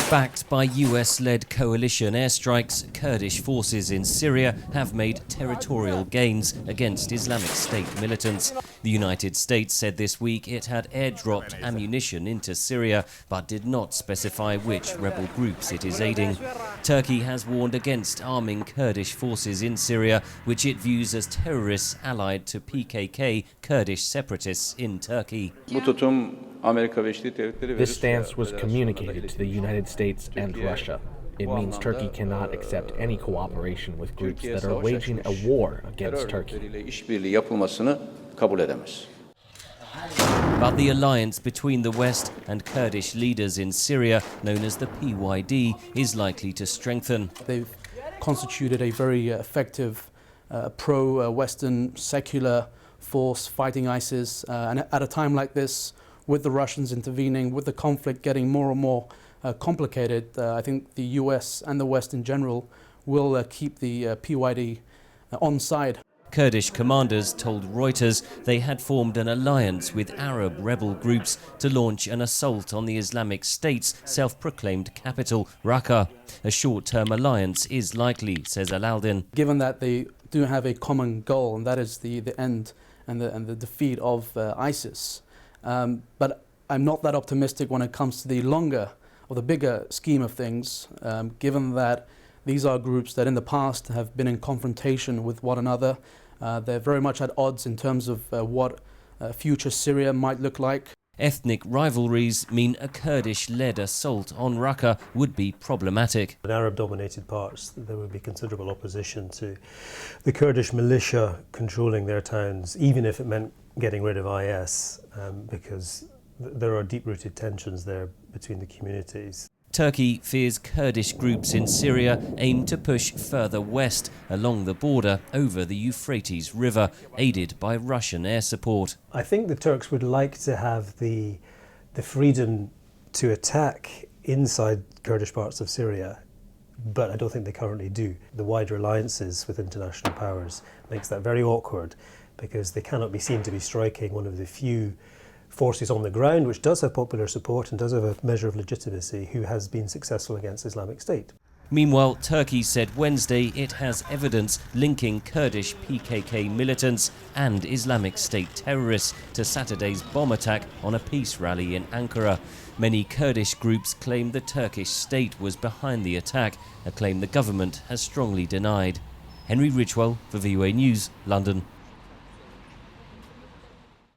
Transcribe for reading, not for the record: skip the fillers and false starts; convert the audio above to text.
Backed by US-led coalition airstrikes, Kurdish forces in Syria have made territorial gains against Islamic State militants. The United States said this week it had airdropped ammunition into Syria, but did not specify which rebel groups it is aiding. Turkey has warned against arming Kurdish forces in Syria, which it views as terrorists allied to PKK Kurdish separatists in Turkey. This stance was communicated to the United States and Russia. It means Turkey cannot accept any cooperation with groups that are waging a war against Turkey. But the alliance between the West and Kurdish leaders in Syria, known as the PYD, is likely to strengthen. They've constituted a very effective pro-Western secular force fighting ISIS, and at a time like this, with the Russians intervening, with the conflict getting more and more complicated, I think the US and the West in general will keep the PYD on side. Kurdish commanders told Reuters they had formed an alliance with Arab rebel groups to launch an assault on the Islamic State's self-proclaimed capital, Raqqa. A short-term alliance is likely, says Al-Aldin. Given that they do have a common goal, and that is the end and the defeat of ISIS. But I'm not that optimistic when it comes to the longer or the bigger scheme of things, given that these are groups that in the past have been in confrontation with one another. They're very much at odds in terms of what future Syria might look like. Ethnic rivalries mean a Kurdish-led assault on Raqqa would be problematic. In Arab-dominated parts, there would be considerable opposition to the Kurdish militia controlling their towns, even if it meant getting rid of IS, because there are deep-rooted tensions there between the communities. Turkey fears Kurdish groups in Syria aim to push further west along the border over the Euphrates River, aided by Russian air support. I think the Turks would like to have the freedom to attack inside Kurdish parts of Syria, but I don't think they currently do. The wider alliances with international powers makes that very awkward, because they cannot be seen to be striking one of the few forces on the ground, which does have popular support and does have a measure of legitimacy, who has been successful against Islamic State. Meanwhile, Turkey said Wednesday it has evidence linking Kurdish PKK militants and Islamic State terrorists to Saturday's bomb attack on a peace rally in Ankara. Many Kurdish groups claim the Turkish state was behind the attack, a claim the government has strongly denied. Henry Ridgwell for VOA News, London.